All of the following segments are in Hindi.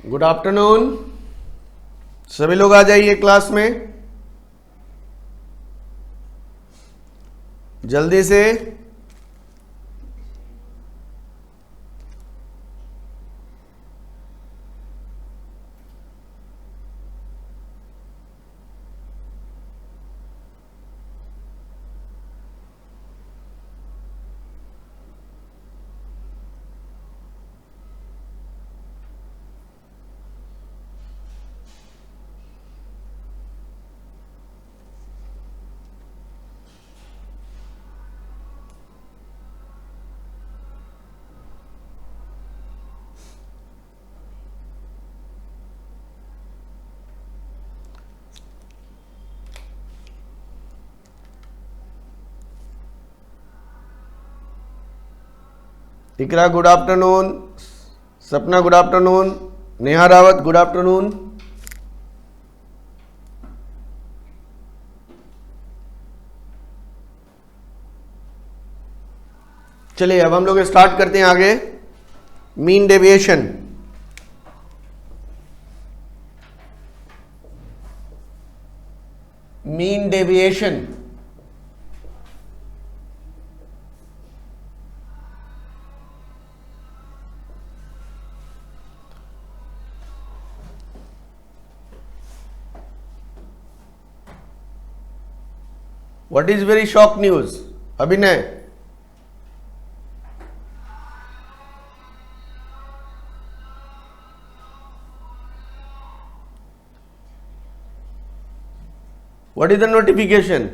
Good afternoon. सभी लोग आ जाइए क्लास में जल्दी से। इकरा गुड आफ्टरनून, सपना good afternoon, Neha Rawat good afternoon. चलिए अब हम लोग स्टार्ट करते हैं आगे। Mean deviation. Mean deviation what is very shock news? अभिनय, व्हाट इज द नोटिफिकेशन?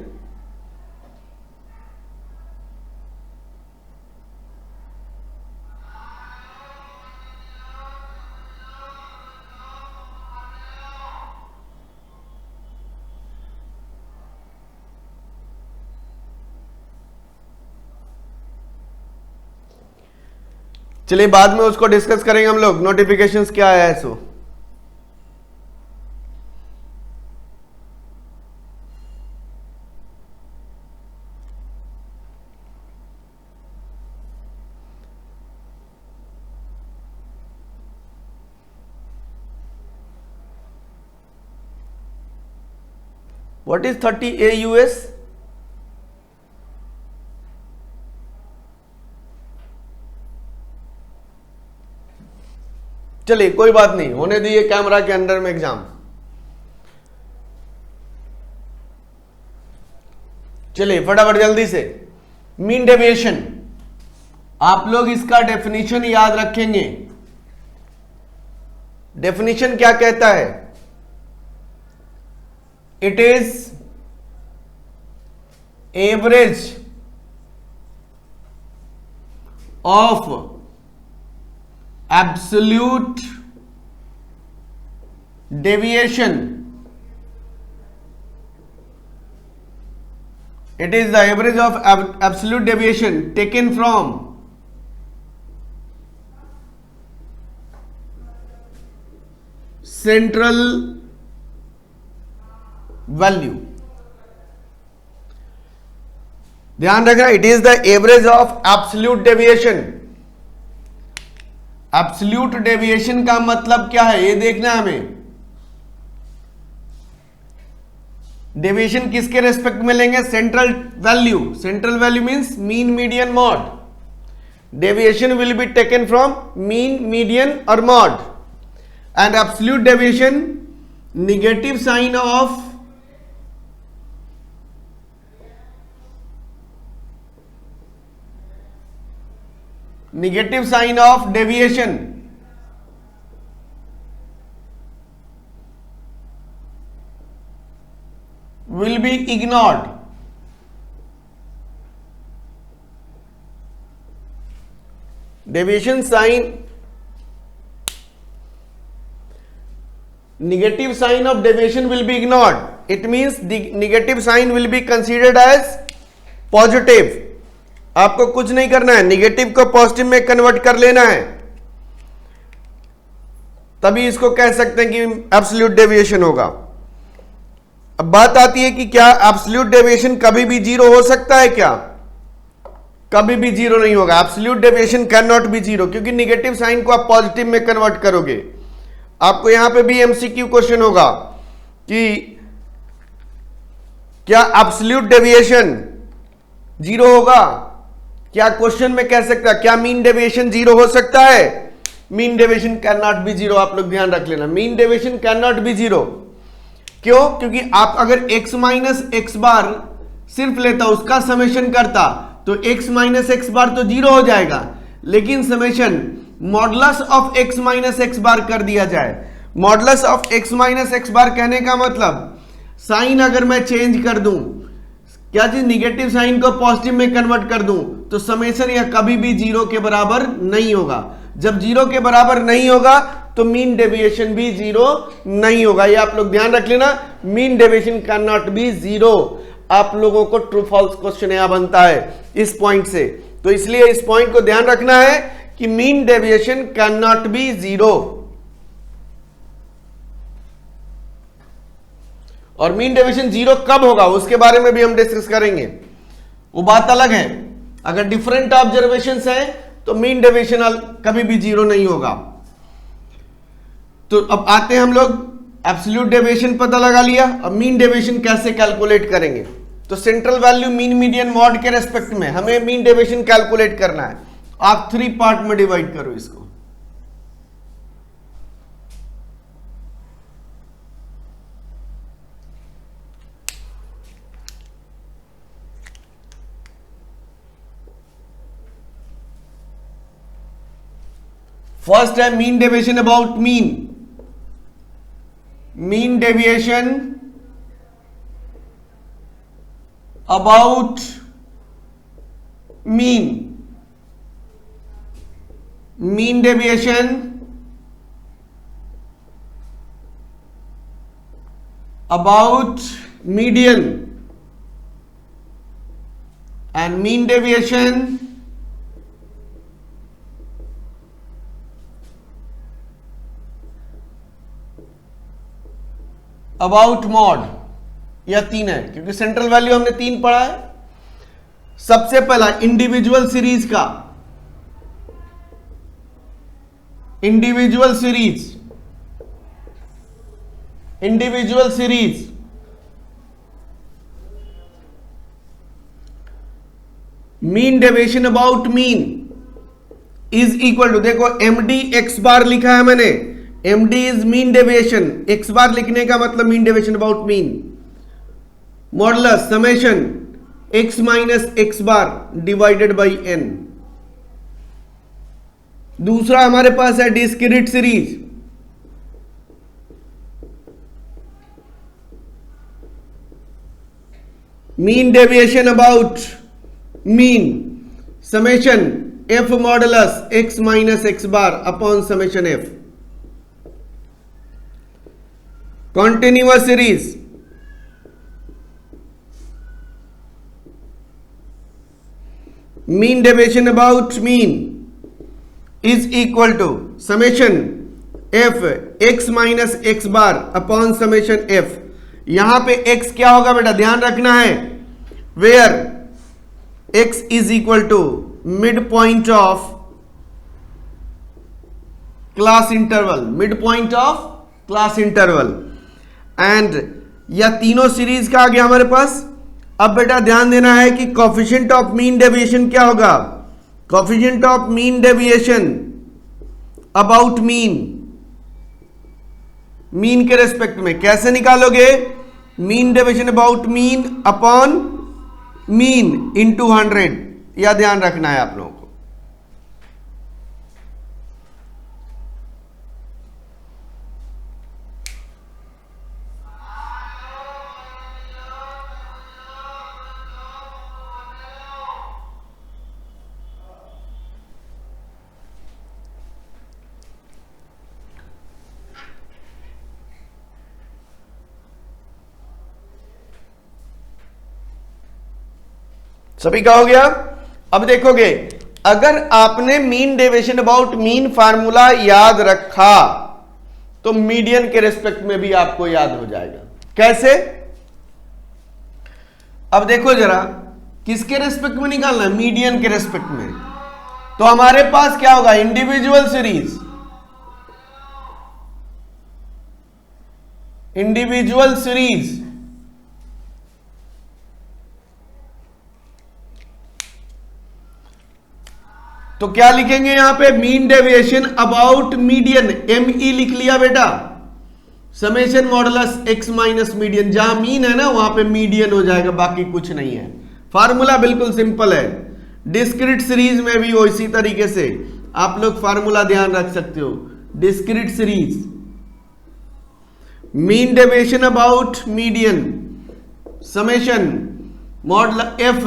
चलिए बाद में उसको डिस्कस करेंगे हम लोग, नोटिफिकेशंस क्या आया है सो। What is 30 AUS? चलिए कोई बात नहीं, होने दीजिए कैमरा के अंदर में एग्जाम। चलिए फटाफट जल्दी से। मीन डेविएशन, आप लोग इसका डेफिनेशन याद रखेंगे। डेफिनेशन क्या कहता है? It is average of absolute deviation. It is the average of absolute deviation taken from central value. ध्यान रखना, it is the average of absolute deviation. Absolute deviation का मतलब क्या है ये देखना है हमें। डेविएशन किसके रेस्पेक्ट में लेंगे? Central value. Central value means mean, median, mode. Deviation will be taken from mean, median और mode. And absolute deviation negative sign of negative sign of deviation will be ignored. Deviation sign, negative sign of deviation will be ignored. It means the negative sign will be considered as positive. आपको कुछ नहीं करना है, निगेटिव को पॉजिटिव में कन्वर्ट कर लेना है, तभी इसको कह सकते हैं कि एब्सोल्यूट डेविएशन होगा। अब बात आती है कि क्या एब्सोल्यूट डेविएशन कभी भी जीरो हो सकता है? क्या कभी भी जीरो नहीं होगा। Absolute deviation can not B zero, क्योंकि निगेटिव साइन को आप पॉजिटिव में कन्वर्ट करोगे। आपको यहां पे भी एमसीक्यू क्वेश्चन होगा कि क्या एब्सोल्यूट डेविएशन 0 होगा? क्या क्वेश्चन में कह सकता है क्या मीन डेविएशन 0 हो सकता है? Mean deviation can not be 0। आप लोग ध्यान रख लेना, mean deviation can not be 0। क्यों? क्योंकि आप अगर x माइनस एक्स बार सिर्फ लेता, उसका समेशन करता, तो x माइनस एक्स बार तो 0 हो जाएगा, लेकिन summation modulus of x minus x bar कर दिया जाए। Modulus of x minus x bar कहने का मतलब साइन अगर मैं चेंज कर दूं, क्या चीज, निगेटिव साइन को पॉजिटिव में कन्वर्ट कर दूं, तो समेशन यह कभी भी 0 के बराबर नहीं होगा। जब 0 के बराबर नहीं होगा तो मीन डेविएशन भी 0 नहीं होगा। ये आप लोग ध्यान रख लेना, mean deviation can not be 0। आप लोगों को ट्रू फॉल्स क्वेश्चन यहां बनता है इस पॉइंट से, तो इसलिए इस पॉइंट को ध्यान रखना है कि mean deviation can not be 0। और मीन डेविएशन 0 कब होगा उसके बारे में भी हम डिस्कस करेंगे, वो बात अलग है। अगर डिफरेंट ऑब्जर्वेशंस है तो मीन डेविएशन कभी भी 0 नहीं होगा। तो अब आते हैं हम लोग, एब्सोल्यूट डेविएशन पता लगा लिया, अब मीन डेविएशन कैसे कैलकुलेट करेंगे? तो central value, mean, median, mod के रेस्पेक्ट में हमें मीन डेविएशन कैलकुलेट करना है। आप 3 पार्ट में डिवाइड करो इसको। फर्स्ट है mean deviation about mean. Mean deviation about mean. Mean deviation about median and mean deviation about mod. या 3 है, क्योंकि सेंट्रल वैल्यू हमने 3 पढ़ा है। सबसे पहला इंडिविजुअल सीरीज का, individual series, individual series mean deviation about mean is equal to, देखो md x बार लिखा है मैंने, md is mean deviation, x bar लिखने का मतलब mean deviation about mean, modulus summation x minus x bar divided by n। दूसरा हमारे पास है discrete series, mean deviation about mean summation f modulus x minus x bar upon summation f। Continuous series, mean deviation about mean is equal to summation f x minus x bar upon summation f। यहां पे x क्या होगा बेटा, ध्यान रखना है, where x is equal to mid point of class interval, mid point of class interval. And या तीनों सीरीज का आ गया हमारे पास। अब बेटा ध्यान देना है कि कोफिशिएंट ऑफ मीन डेविएशन क्या होगा, coefficient of mean deviation about mean, mean के रेस्पेक्ट में कैसे निकालोगे, mean deviation about mean upon mean into 100, या ध्यान रखना है आप लोगों को। सभी का हो गया। अब देखोगे, अगर आपने mean deviation about mean formula याद रखा तो मीडियन के रेस्पेक्ट में भी आपको याद हो जाएगा। कैसे? अब देखो जरा, किसके रेस्पेक्ट में निकालना है, मीडियन के रेस्पेक्ट में। तो हमारे पास क्या होगा, इंडिविजुअल सीरीज, इंडिविजुअल सीरीज, तो क्या लिखेंगे यहां पे, mean deviation about median, ME लिख लिया बेटा, summation modulus x minus median, जहां मीन है ना वहां पे मीडियन हो जाएगा, बाकी कुछ नहीं है। फार्मूला बिल्कुल सिंपल है। डिस्क्रीट सीरीज में भी हो इसी तरीके से आप लोग फार्मूला ध्यान रख सकते हो। Discrete series, mean deviation about median, summation modulus f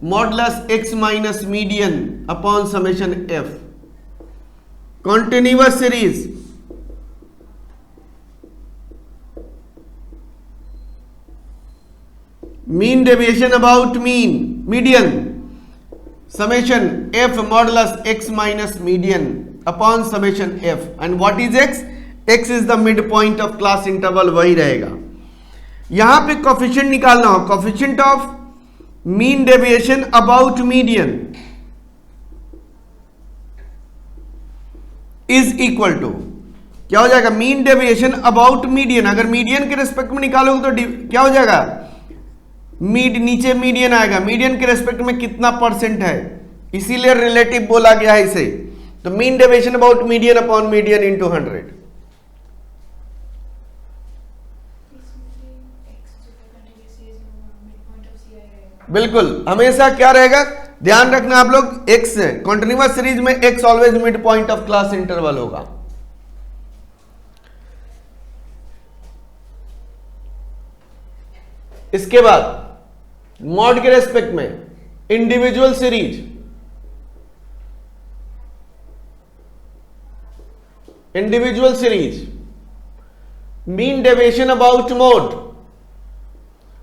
modulus x minus median upon summation f। Continuous series, mean deviation about median, summation f modulus x minus median upon summation f, and what is x? x is the midpoint of class interval, वही रहेगा। यहां पे कोफिशिएंट निकालना हो, coefficient of mean deviation about median is equal to, क्या हो जाएगा, मीन डेविएशन अबाउट मीडियन, अगर मीडियन के रेस्पेक्ट में निकालोगे तो क्या हो जाएगा, नीचे मीडियन आएगा, मीडियन के रेस्पेक्ट में कितना परसेंट है, इसीलिए रिलेटिव बोला गया है इसे। तो mean deviation about median upon median into 100। बिल्कुल, हमेशा क्या रहेगा, ध्यान रखना आप लोग, x कॉन्टिन्यूअस सीरीज में x always mid point of class interval होगा। इसके बाद मॉड के रेस्पेक्ट में individual series, individual series, mean deviation about mod,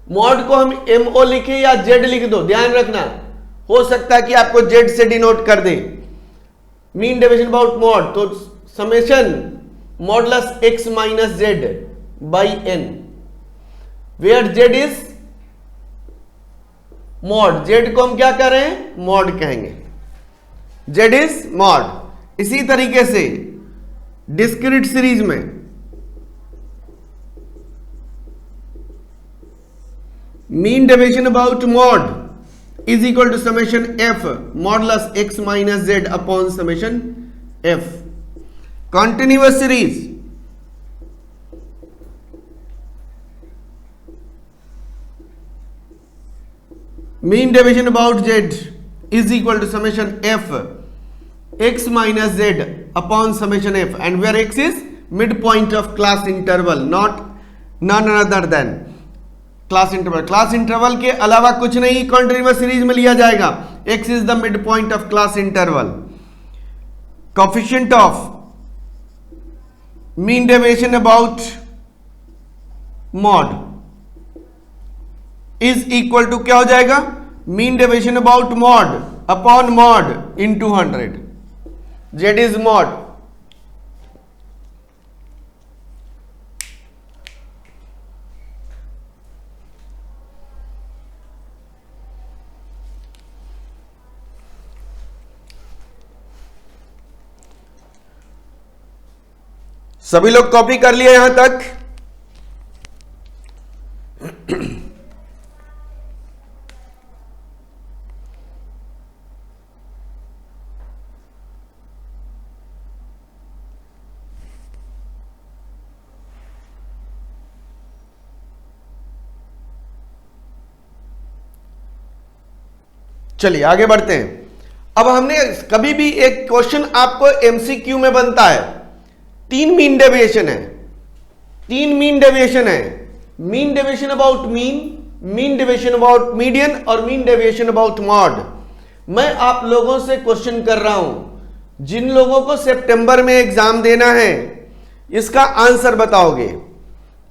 mod को हम MO लिखे या Z लिख दो, ध्यान रखना, हो सकता है कि आपको Z से डिनोट कर दे। मीन डेविएशन अबाउट मॉड, तो summation modulus x minus Z by n, where Z is mode, Z को हम क्या करें, मॉड कहेंगे, Z इज मॉड। इसी तरीके से डिस्क्रीट सीरीज में mean deviation about mode is equal to summation f modulus x minus Z upon summation f। Continuous series, mean deviation about Z is equal to summation f x minus Z upon summation f, and where x is mid point of class interval, not none other than class interval. Class interval के अलावा कुछ नहीं कॉन्टिन्यूअस सीरीज में लिया जाएगा, x is the mid point of class interval. Coefficient of mean deviation about mode is equal to क्या हो जाएगा, mean deviation about mode upon mode into 100, Z is mode. सभी लोग कॉपी कर लिए यहां तक? चलिए आगे बढ़ते हैं। अब हमने कभी भी एक क्वेश्चन आपको MCQ में बनता है, 3 मीन डेविएशन है, 3 मीन डेविएशन है, mean deviation about mean deviation about median और मीन डेविएशन अबाउट मॉड। मैं आप लोगों से क्वेश्चन कर रहा हूं, जिन लोगों को सितंबर में एग्जाम देना है इसका आंसर बताओगे।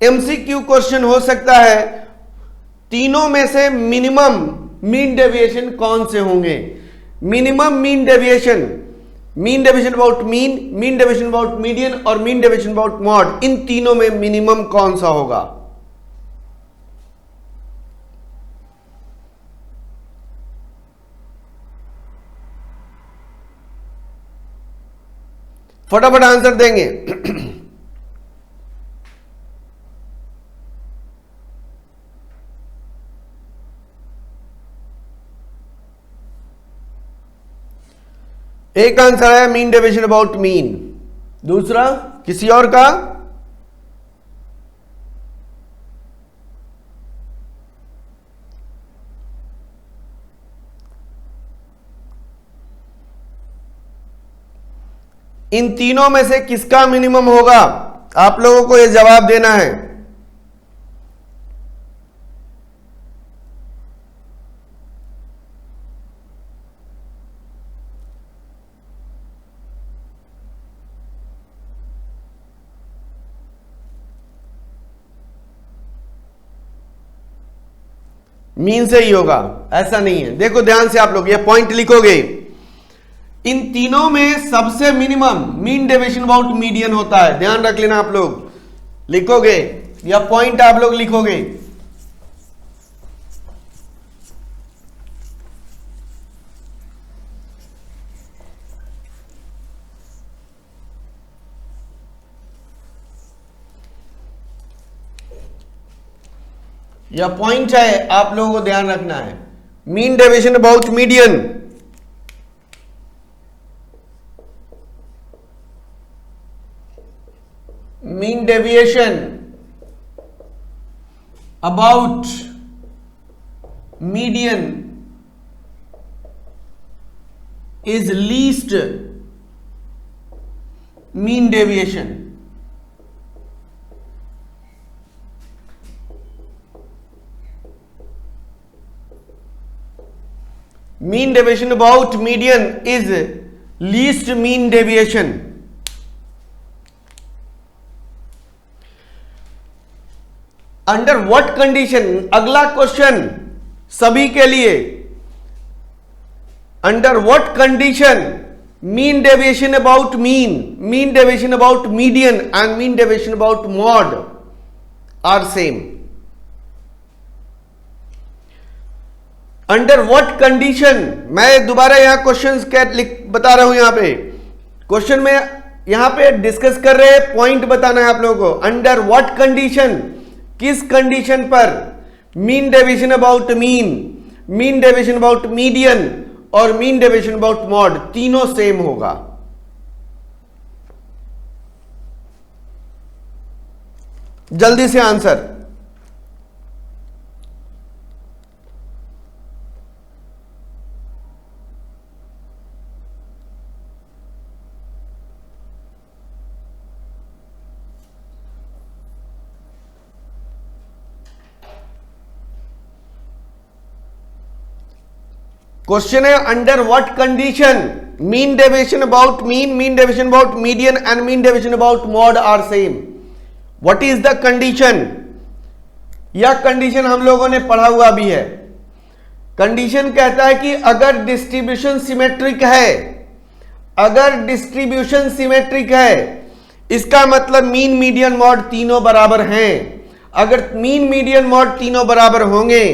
MCQ क्वेश्चन हो सकता है, तीनों में से मिनिमम मीन डेविएशन कौन से होंगे, minimum mean deviation, mean deviation about mean deviation about median और मीन डेविएशन अबाउट मॉड, इन तीनों में मिनिमम कौन सा होगा। फटाफट आंसर देंगे। एक आंसर है मीन डेविएशन अबाउट मीन, दूसरा किसी और का? इन तीनों में से किसका मिनिमम होगा? आप लोगों को यह जवाब देना है। मीन से ही होगा, ऐसा नहीं है। देखो ध्यान से आप लोग ये पॉइंट लिखोगे, इन तीनों में सबसे minimum mean deviation about median होता है। ध्यान रख लेना, आप लोग लिखोगे या पॉइंट आप लोग लिखोगे। या पॉइंट है, आप लोगों को ध्यान रखना है। Mean deviation about median, mean deviation about median is least mean deviation. Mean deviation about median is least mean deviation. Under what condition, अगला क्वेश्चन सभी के लिए, under what condition mean deviation about mean, mean deviation about median and mean deviation about mode are same? Under what condition, मैं दोबारा यहां क्वेश्चन बता रहा हूं। यहां पे क्वेश्चन में यहां पे डिस्कस कर रहे हैं, पॉइंट बताना है आप लोगों को। अंडर व्हाट कंडीशन, किस कंडीशन पर mean deviation about mean, mean deviation about median और मीन डेविएशन अबाउट मॉड तीनों सेम होगा? जल्दी से आंसर। क्वेश्चन है under what condition mean deviation about mean, mean deviation about median and mean deviation about mode are same? What is the condition? यह कंडीशन हम लोगों ने पढ़ा हुआ भी है। कंडीशन कहता है कि अगर डिस्ट्रीब्यूशन सिमेट्रिक है, अगर डिस्ट्रीब्यूशन सिमेट्रिक है, इसका मतलब मीन मीडियन मॉड तीनों बराबर हैं। अगर मीन मीडियन मॉड तीनों बराबर होंगे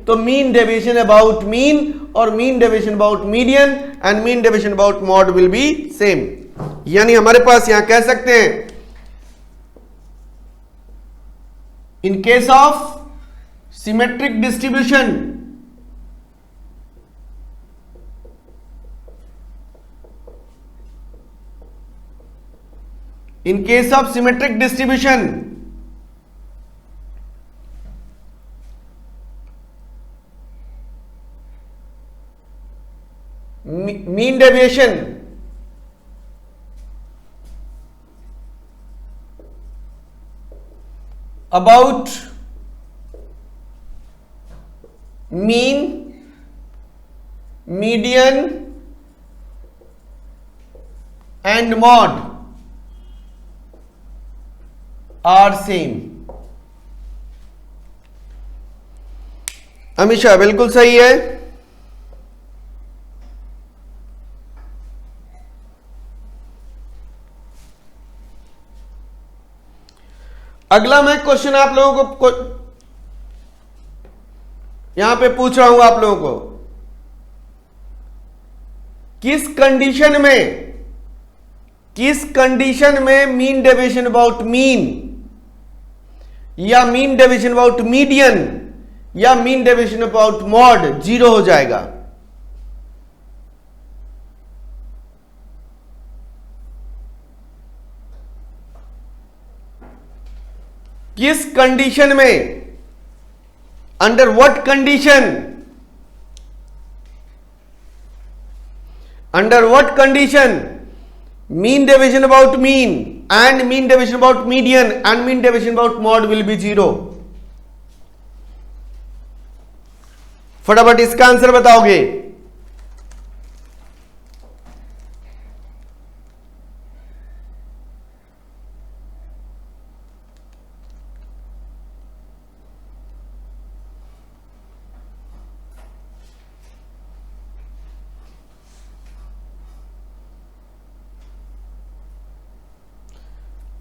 तो मीन डेविएशन अबाउट मीन और mean deviation about median and mean deviation about mode will be same. यानी हमारे पास यहां कह सकते हैं, in case of symmetric distribution, in case of symmetric distribution mean deviation about mean, median and mode are same। Amisha बिल्कुल सही है। अगला मैं क्वेश्चन आप लोगों को यहां पे पूछ रहा हूं, आप लोगों को किस कंडीशन में मीन डेविएशन अबाउट मीन या मीन डेविएशन अबाउट मीडियन या मीन डेविएशन अबाउट मॉड 0 हो जाएगा? किस कंडीशन में, under what condition, under what condition mean deviation about mean and mean deviation about median and mean deviation about mode will B 0। फटाफट इसका आंसर बताओगे।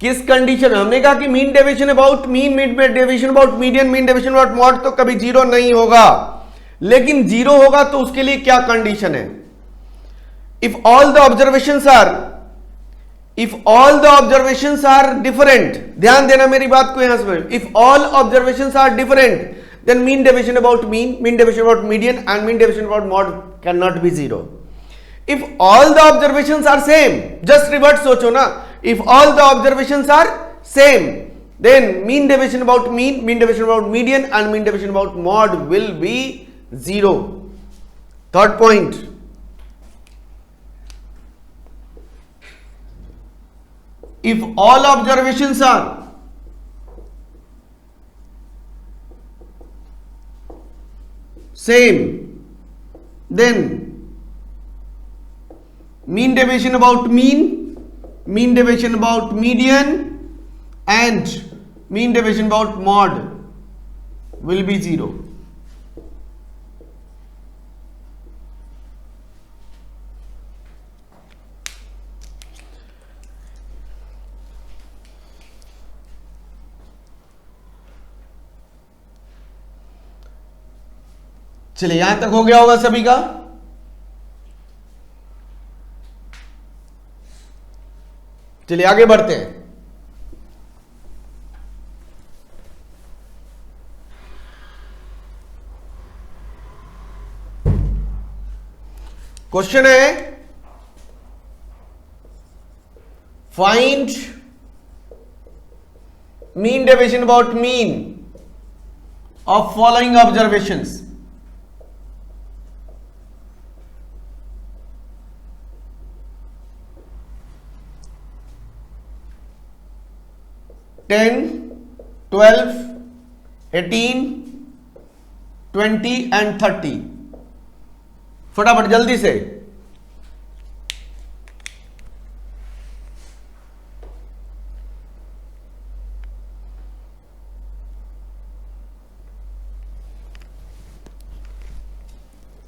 किस कंडीशन, हमने कहा कि mean deviation about mean, mean deviation about median, mean deviation about mode तो कभी 0 नहीं होगा, लेकिन 0 होगा तो उसके लिए क्या कंडीशन है? If all the observations are different, ध्यान देना मेरी बात को यहां से, if all observations are different then mean deviation about mean, mean deviation about median and mean deviation about mode can not be 0। If all the observations are same, just reverse सोचो ना, if all the observations are same then mean deviation about mean, mean deviation about median and mean deviation about mode will be 0. Third point, if all observations are same then mean deviation about mean, mean deviation about median and mean deviation about mode will be 0. चलिए यहां तक हो गया होगा सभी का। चलिए आगे बढ़ते हैं। क्वेश्चन है find mean deviation about mean of following observations. Ten, 12, 18, 20 and 30। फटाफट जल्दी से।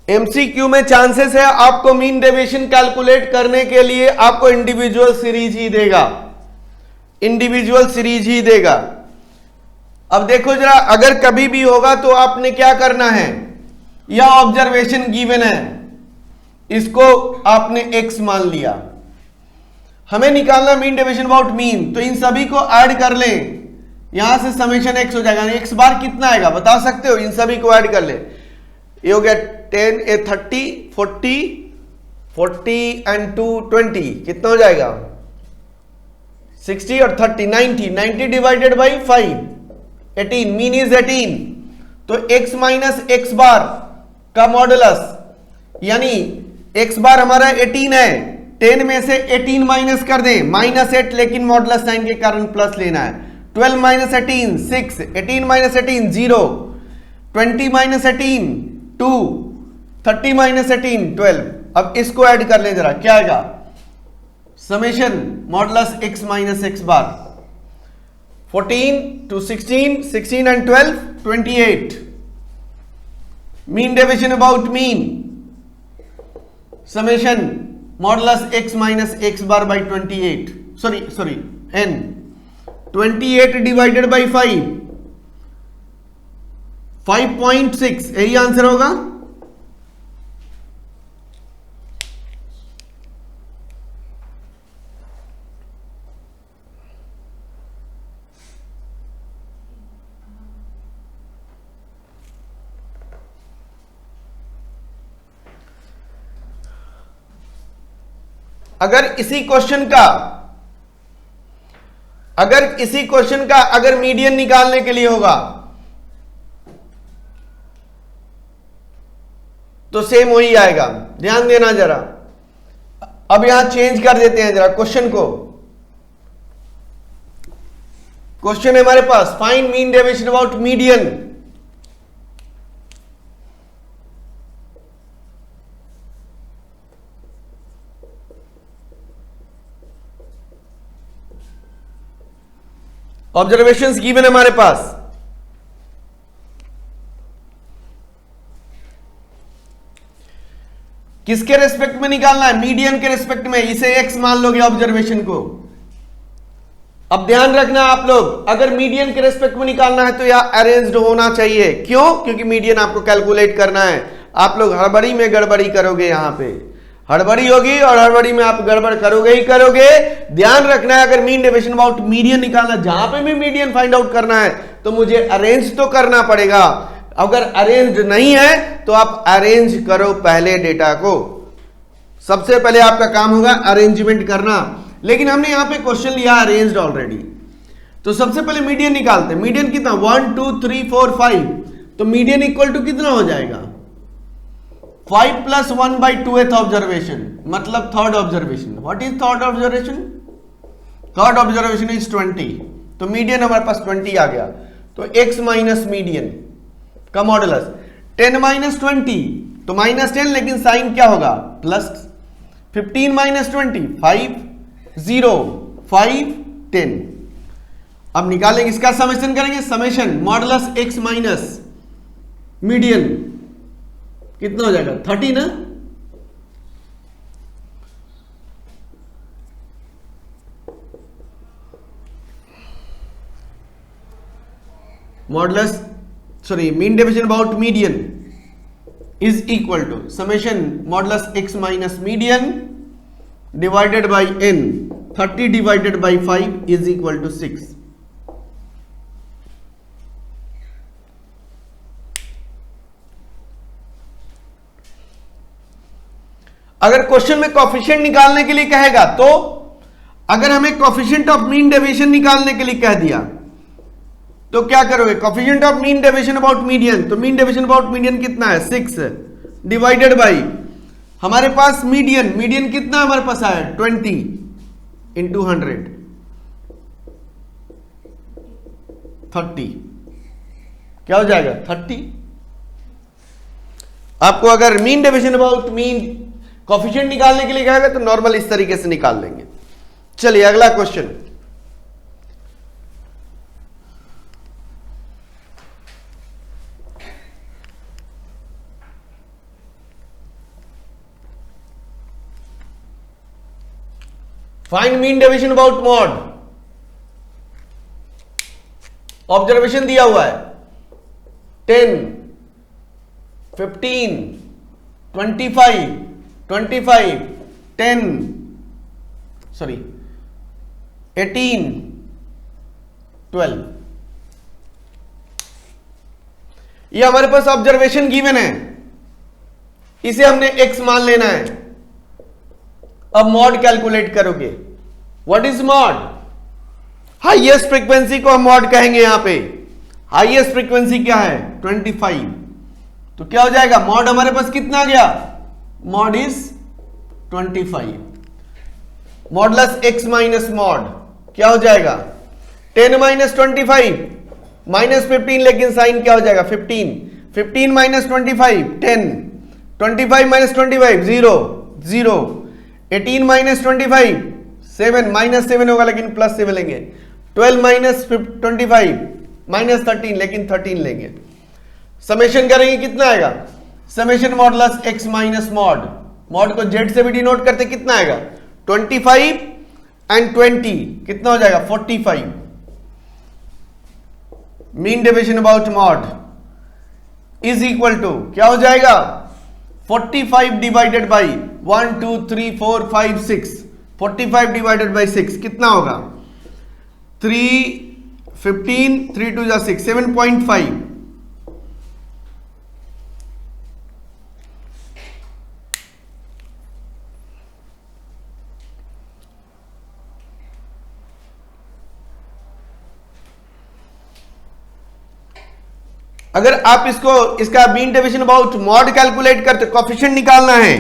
एमसीक्यू में चांसेस है आपको मीन डेविएशन कैलकुलेट करने के लिए आपको इंडिविजुअल सीरीज ही देगा, इंडिविजुअल सीरीज ही देगा। अब देखो जरा, अगर कभी भी होगा तो आपने क्या करना है, यह ऑब्जर्वेशन गिवन है, इसको आपने x मान लिया, हमें निकालना मीन डेविएशन अबाउट मीन, तो इन सभी को ऐड कर लें, यहां से समेशन x हो जाएगा। x बार कितना आएगा बता सकते हो? इन सभी को ऐड कर ले, ये हो गया 10, 30, 40 एंड 2 20, कितना हो जाएगा 60 और 30 90 डिवाइडेड बाई 5 18, मीन इज 18, तो x माइनस x बार का मॉडुलस, यानी x बार हमारा 18 है, 10 में से 18 माइनस कर दें -8, लेकिन मॉडुलस साइन के कारण प्लस लेना है। 12 माइनस 18 6, 18 माइनस 18 0, 20 माइनस 18 2, 30 माइनस 18 12। अब इसको ऐड कर लें जरा, क्या आएगा summation modulus x minus x bar, 14 to 16, 16 and 12 28, mean deviation about mean summation modulus x minus x bar by 28, sorry n, 28 divided by 5.6, यही आंसर होगा। अगर इसी क्वेश्चन का अगर इसी क्वेश्चन का अगर मीडियन निकालने के लिए होगा तो सेम वही आएगा, ध्यान देना जरा। अब यहां चेंज कर देते हैं जरा क्वेश्चन को। क्वेश्चन है हमारे पास find mean deviation about median. Observations given है हमारे पास। किसके रेस्पेक्ट में निकालना है? मीडियन के रेस्पेक्ट में। इसे एक्स मान लोगे ऑब्जर्वेशन को। अब ध्यान रखना आप लोग, अगर मीडियन के रेस्पेक्ट में निकालना है तो यह अरेंज्ड होना चाहिए। क्यों? क्योंकि मीडियन आपको कैलकुलेट करना है। आप लोग हड़बड़ी में गड़बड़ी करोगे, यहां पे हड़बड़ी होगी और हड़बड़ी में आप गड़बड़ करोगे ही करोगे। ध्यान रखना है, अगर मीन डेविएशन अबाउट मीडियन निकालना, जहां पे भी मीडियन फाइंड आउट करना है तो मुझे अरेंज तो करना पड़ेगा। अगर अरेंज नहीं है तो आप अरेंज करो पहले डेटा को। सबसे पहले आपका काम होगा अरेंजमेंट करना। लेकिन हमने यहां पे क्वेश्चन लिया अरेंज्ड ऑलरेडी, तो सबसे पहले मीडियन निकालते हैं। मीडियन कितना? 1 2 3 4 5। तो मीडियन इक्वल टू कितना हो जाएगा? 5 + 1/2th ऑब्जर्वेशन, मतलब third observation. What is third observation? Third observation is 20। तो मीडियन हमारे पास 20 आ गया। तो x माइनस मीडियन का मॉडुलस 10 - 20, तो -10, लेकिन साइन क्या होगा? प्लस। 15 - 20 5 0 5 10। अब निकालेंगे, इसका समेशन करेंगे। Summation modulus x minus median कितना हो जाएगा? 30 ना। Modulus mean deviation about median is equal to summation modulus x minus median divided by n। 30 divided by 5 is equal to 6। अगर क्वेश्चन में कोफिशिएंट निकालने के लिए कहेगा तो, अगर हमें कोफिशिएंट ऑफ मीन डेविएशन निकालने के लिए कह दिया तो क्या करोगे? Coefficient of mean deviation about median, तो मीन डेविएशन अबाउट मीडियन कितना है? 6 डिवाइडेड बाई हमारे पास मीडियन, मीडियन कितना हमारे पास आया? 20 इंटू 100 30। क्या हो जाएगा? 30। आपको अगर mean deviation about mean coefficient निकालने के लिए कहेगा तो नॉर्मल इस तरीके से निकाल लेंगे। चलिए अगला question. Find mean deviation about mod. Observation दिया हुआ है 10 15 25 25 10 18 12। ये हमारे पास ऑब्जर्वेशन गिवन है, इसे हमने x मान लेना है। अब मॉड कैलकुलेट करोगे। What is mod? Highest frequency को हम मॉड कहेंगे। यहां पे हाईएस्ट फ्रीक्वेंसी क्या है? 25। तो क्या हो जाएगा? मॉड हमारे पास कितना आ गया? Mod is 25। Modulus x minus mod क्या हो जाएगा? 10 - 25 -15, लेकिन साइन क्या हो जाएगा? 15। 15 - 25 10। 25 - 25 0 0। 18 - 25 7, -7 होगा लेकिन +7 लेंगे। 12 - 25 -13, लेकिन 13 लेंगे। समेशन करेंगे कितना आएगा? Summation modulus x minus mod, mod को z से भी डिनोट करते, कितना आएगा? 25 एंड 20 कितना हो जाएगा? 45। Mean deviation about mode is equal to क्या हो जाएगा? 45 डिवाइडेड बाई 1 2 3 4 5 6। 45 डिवाइडेड बाई 6 कितना होगा? 3 15 3 2 6 7.5। अगर आप इसका mean deviation about mode calculate करते, कोफिशिएंट निकालना है,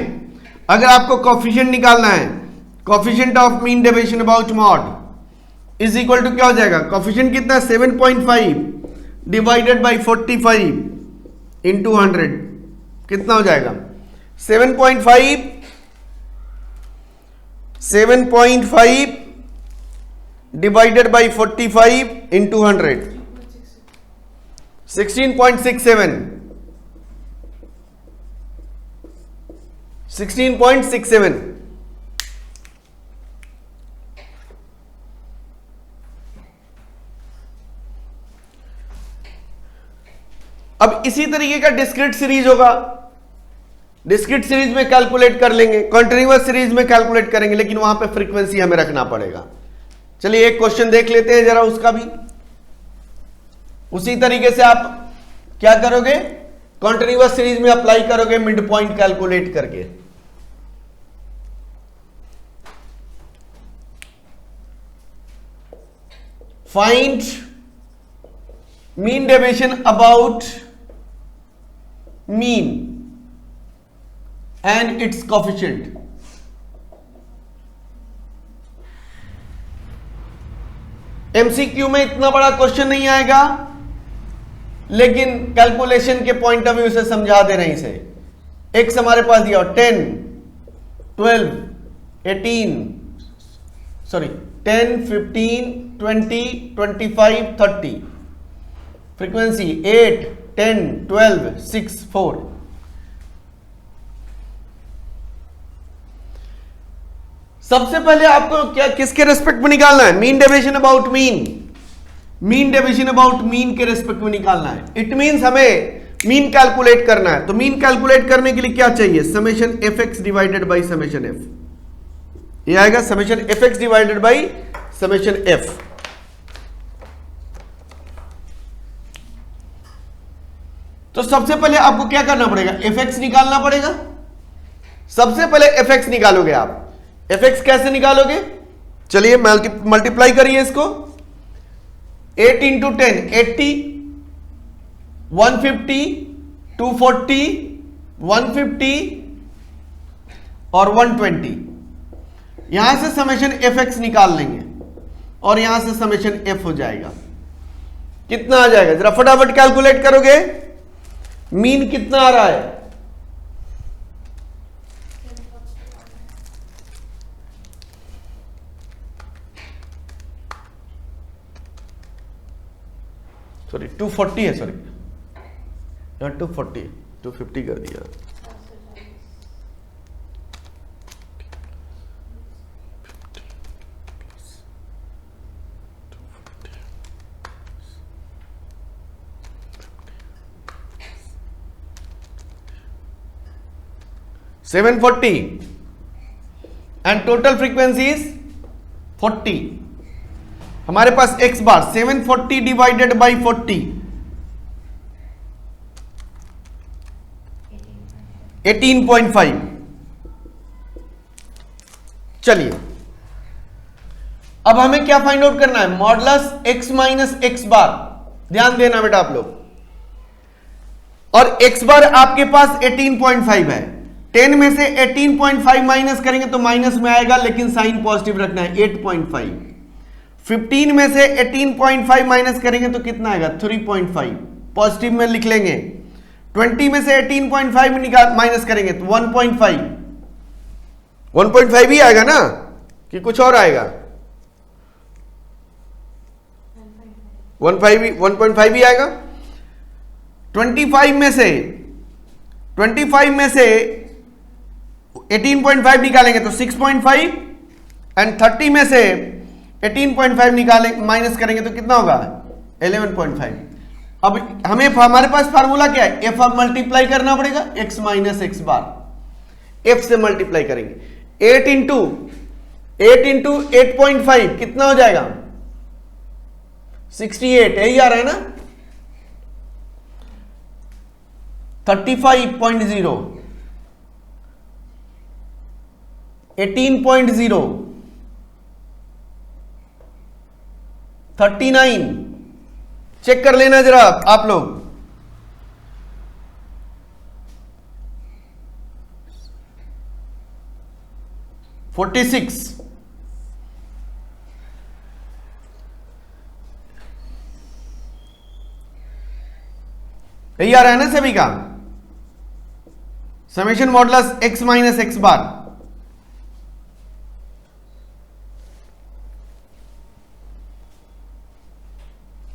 अगर आपको कोफिशिएंट निकालना है, coefficient of mean deviation about mode is equal to क्या हो जाएगा, कोफिशिएंट कितना 7.5 डिवाइडेड बाई 45 इंटू 100 कितना हो जाएगा 7.5 डिवाइडेड बाई 45 इंटू 100 16.67 16.67। अब इसी तरीके का डिस्क्रीट सीरीज होगा, डिस्क्रीट सीरीज में कैलकुलेट कर लेंगे, कॉन्टिन्यूअस सीरीज में कैलकुलेट करेंगे, लेकिन वहां पे फ्रीक्वेंसी हमें रखना पड़ेगा। चलिए एक क्वेश्चन देख लेते हैं जरा उसका भी। उसी तरीके से आप क्या करोगे, कॉन्टिन्यूअस सीरीज में अप्लाई करोगे मिड पॉइंट कैलकुलेट करके। Find mean deviation about mean and it's coefficient. MCQ में इतना बड़ा क्वेश्चन नहीं आएगा, लेकिन कैलकुलेशन के पॉइंट ऑफ व्यू से समझा दे रहे हैं इसे। एक्स हमारे पास दिया 10, 12, 18 सॉरी 10, 15, 20, 25, 30, फ्रीक्वेंसी 8, 10, 12, 6, 4। सबसे पहले आपको क्या किसके रेस्पेक्ट में निकालना है, mean deviation about mean, mean deviation about mean के रेस्पेक्ट में निकालना है। इट मींस हमें मीन कैलकुलेट करना है। तो मीन कैलकुलेट करने के लिए क्या चाहिए, summation F x divided by summation F, ये आएगा summation F x divided by summation F. तो सबसे पहले आपको क्या करना पड़ेगा, एफ एक्स निकालना पड़ेगा। सबसे पहले एफ एक्स निकालोगे आप। एफ एक्स कैसे निकालोगे, चलिए मल्टीप्लाई करिए इसको। 8 इंटू 10 80, 150, 240, 150 और 120। यहां से समेशन एफ एक्स निकाल लेंगे और यहां से समेशन एफ हो जाएगा। कितना आ जाएगा, जरा फटाफट कैलकुलेट करोगे। मीन कितना आ रहा है, सॉरी 240 है, सॉरी यहाँ 240 250 कर दिया। $740 एंड टोटल फ्रीक्वेंसी इज 40। हमारे पास x बार 740 डिवाइडेड बाई 40 18.5। चलिए अब हमें क्या फाइंड आउट करना है, मॉडुलस x माइनस x बार। ध्यान देना बेटा आप लोग। और x बार आपके पास 18.5 है। 10 में से 18.5 माइनस करेंगे तो माइनस में आएगा, लेकिन साइन पॉजिटिव रखना है 8.5। 15 में से 18.5 माइनस करेंगे तो कितना आएगा 3.5, पॉजिटिव में लिख लेंगे। 20 में से 18.5 में माइनस करेंगे तो 1.5। 1.5 ही आएगा ना कि कुछ और आएगा, 1.5 ही आएगा। 25 में से 18.5 निकालेंगे तो 6.5 एंड 30 में से 18.5 निकालेंगे माइनस करेंगे तो कितना होगा 11.5। अब हमें हमारे पास फार्मूला क्या है, एफ अब मल्टीप्लाई करना पड़ेगा x माइनस एक्स बार, एफ से मल्टीप्लाई करेंगे। 8 इंटू 8.5 कितना हो जाएगा 68, यही आ रहा है ना। 35.0, 18.0, 39। चेक कर लेना जरा आप लोग, 46। यही आ रहा है ना सभी का? Summation modulus x minus x bar,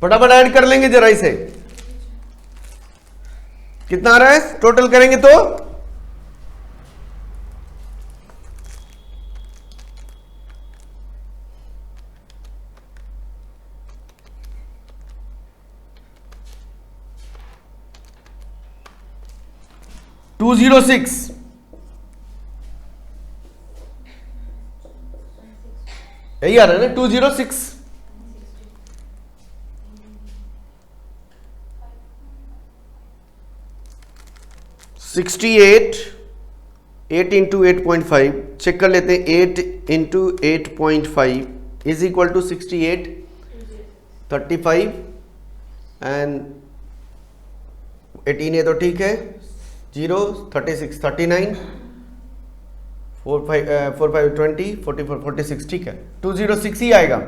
फटाफट ऐड कर लेंगे जरा इसे। कितना आ रहा है टोटल करेंगे तो? टू 206 यही आ रहा है ना? 206 68 8 इंटू 8.5 चेक कर लेते हैं। 8 into 8.5 is equal to 68 35 and 18 है तो ठीक है। 0 36 39 4 5 20 44 46 ठीक है। 206 ही आएगा।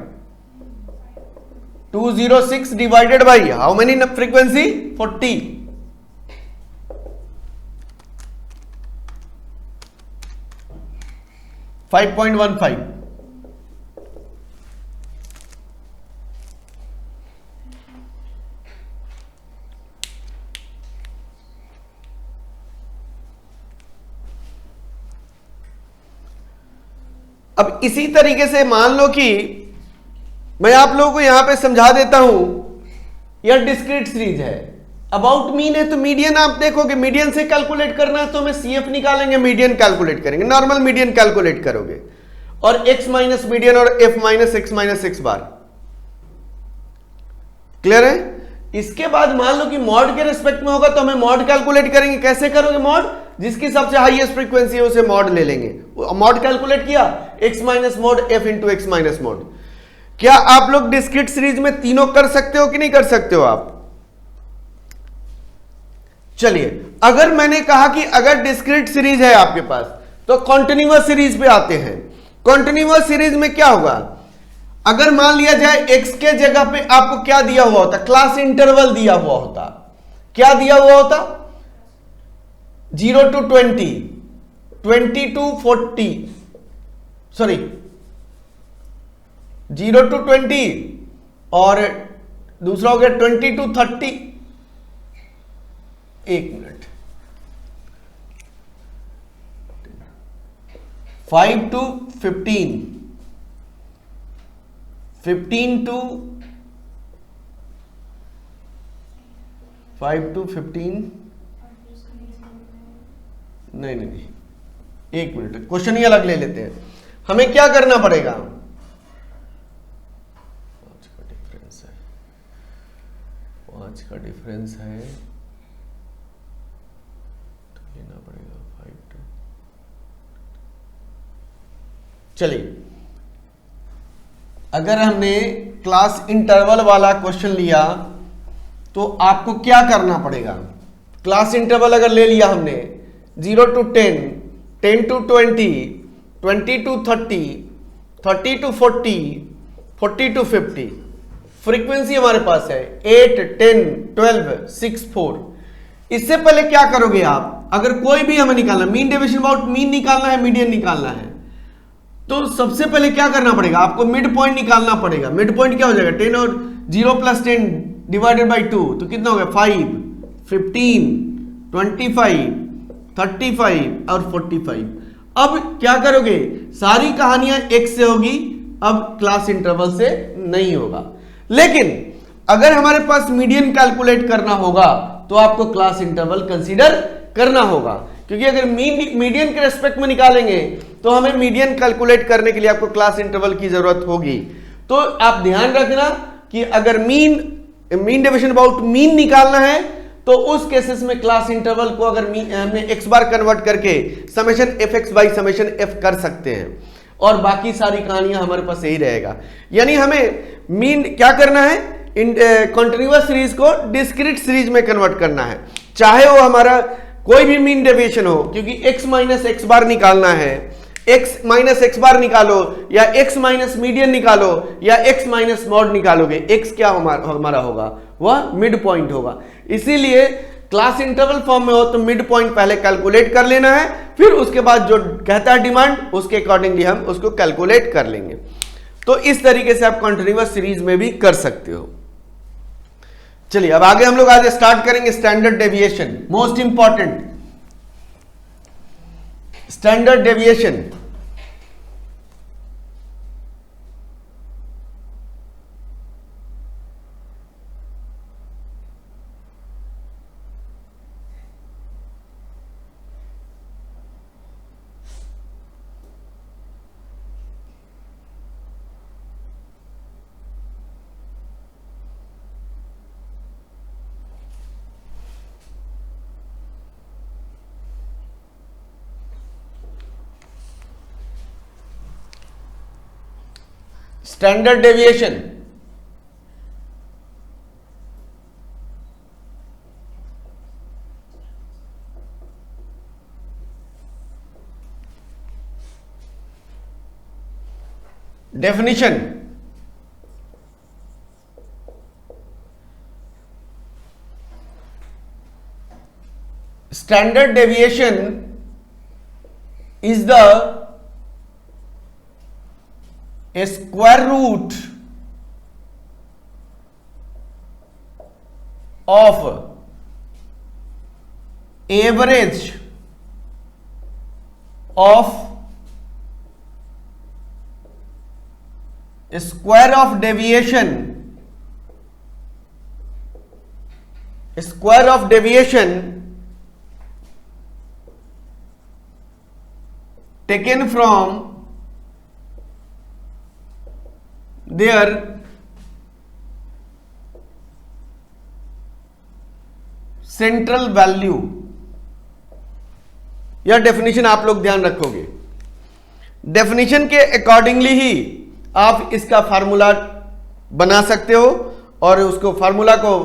206 divided by how many frequency? 40। 5.15। अब इसी तरीके से मान लो कि मैं आप लोगों को यहां पे समझा देता हूं, यह डिस्क्रीट सीरीज है। अबाउट मीन है तो मीडियन आप देखोगे, मीडियन से कैलकुलेट करना है तो हमें सीएफ निकालेंगे, मीडियन कैलकुलेट करेंगे, नॉर्मल मीडियन कैलकुलेट करोगे और एक्स माइनस मीडियन और एफ माइनस एक्स बार। क्लियर है? इसके बाद मान लो कि मॉड के रिस्पेक्ट में होगा तो हमें मॉड कैलकुलेट करेंगे। कैसे करोगे मॉड? जिसकी सबसे हाईएस्ट फ्रीक्वेंसी है उसे मॉड ले लेंगे। मॉड कैलकुलेट किया, x minus mod F into x minus mod. क्या आप लोग डिस्क्रीट सीरीज में तीनों कर सकते हो कि नहीं कर सकते हो आप? चलिए, अगर मैंने कहा कि अगर डिस्क्रीट सीरीज है आपके पास तो कॉन्टिन्यूअस सीरीज पे आते हैं। कॉन्टिन्यूअस सीरीज में क्या होगा? अगर मान लिया जाए x के जगह पे आपको क्या दिया हुआ होता? क्लास इंटरवल दिया हुआ होता। क्या दिया हुआ होता? 0 to 20, 20 to 40, सॉरी 0 to 20 और दूसरा हो गया 20 to 30। एक मिनट, 5 to 15, 15 to 5 to 15, नहीं, एक मिनट, क्वेश्चन ही अलग ले लेते हैं। हमें क्या करना पड़ेगा? पांच का डिफरेंस है तो लेना पड़ेगा 5 to। चलिए, अगर हमने क्लास इंटरवल वाला क्वेश्चन लिया तो आपको क्या करना पड़ेगा? क्लास इंटरवल अगर ले लिया हमने 0 to 10, 10 to 20, 20 to 30, 30 to 40, 40 to 50। Frequency हमारे पास है 8, 10, 12, 6, 4। इससे पहले क्या करोगे आप? अगर कोई भी हमें निकालना, मीन डेविएशन अबाउट मीन निकालना है, मीडियन निकालना है, तो सबसे पहले क्या करना पड़ेगा? आपको मिड पॉइंट निकालना पड़ेगा। मिड पॉइंट क्या हो जाएगा? 10 और 0 प्लस 10 डिवाइडेड बाई 2 तो कितना हो गया? 5, 15, 25, 35 और 45। अब क्या करोगे? सारी कहानियां x से होगी, अब क्लास इंटरवल से नहीं होगा। लेकिन अगर हमारे पास मीडियन कैलकुलेट करना होगा तो आपको क्लास इंटरवल कंसीडर करना होगा, क्योंकि अगर मीडियन के रेस्पेक्ट में निकालेंगे तो हमें मीडियन कैलकुलेट करने के लिए आपको क्लास इंटरवल की जरूरत होगी। तो आप ध्यान रखना कि अगर मीन डेविएशन अबाउट मीन निकालना है तो उस केसेस में क्लास इंटरवल को अगर हमने एक्स बार कन्वर्ट करके summation F x by summation F कर सकते हैं और बाकी सारी कहानियां हमारे पास यही रहेगा। यानी हमें मीन क्या करना है? कंटिन्यूअस सीरीज को डिस्क्रीट सीरीज में कन्वर्ट करना है, चाहे वो हमारा कोई भी मीन डेविएशन हो, क्योंकि x माइनस एक्स बार निकालना है, x माइनस एक्स बार निकालो या x माइनस मीडियन निकालो या x माइनस मॉड निकालोगे, x क्या हमारा होगा, वह मिड पॉइंट होगा। इसीलिए क्लास इंटरवल फॉर्म में हो तो मिड पॉइंट पहले कैलकुलेट कर लेना है, फिर उसके बाद जो कहता है डिमांड उसके अकॉर्डिंगली हम उसको कैलकुलेट कर लेंगे। तो इस तरीके से आप कॉन्टिन्यूअस सीरीज में भी कर सकते हो। चलिए अब आगे हम लोग आज स्टार्ट करेंगे standard deviation, most important standard deviation. Standard deviation definition. Standard deviation is the a square root of average of a square of deviation taken from their central value. यह डेफिनेशन आप लोग ध्यान रखोगे, डेफिनेशन के अकॉर्डिंगली ही आप इसका फार्मूला बना सकते हो और उसको फार्मूला को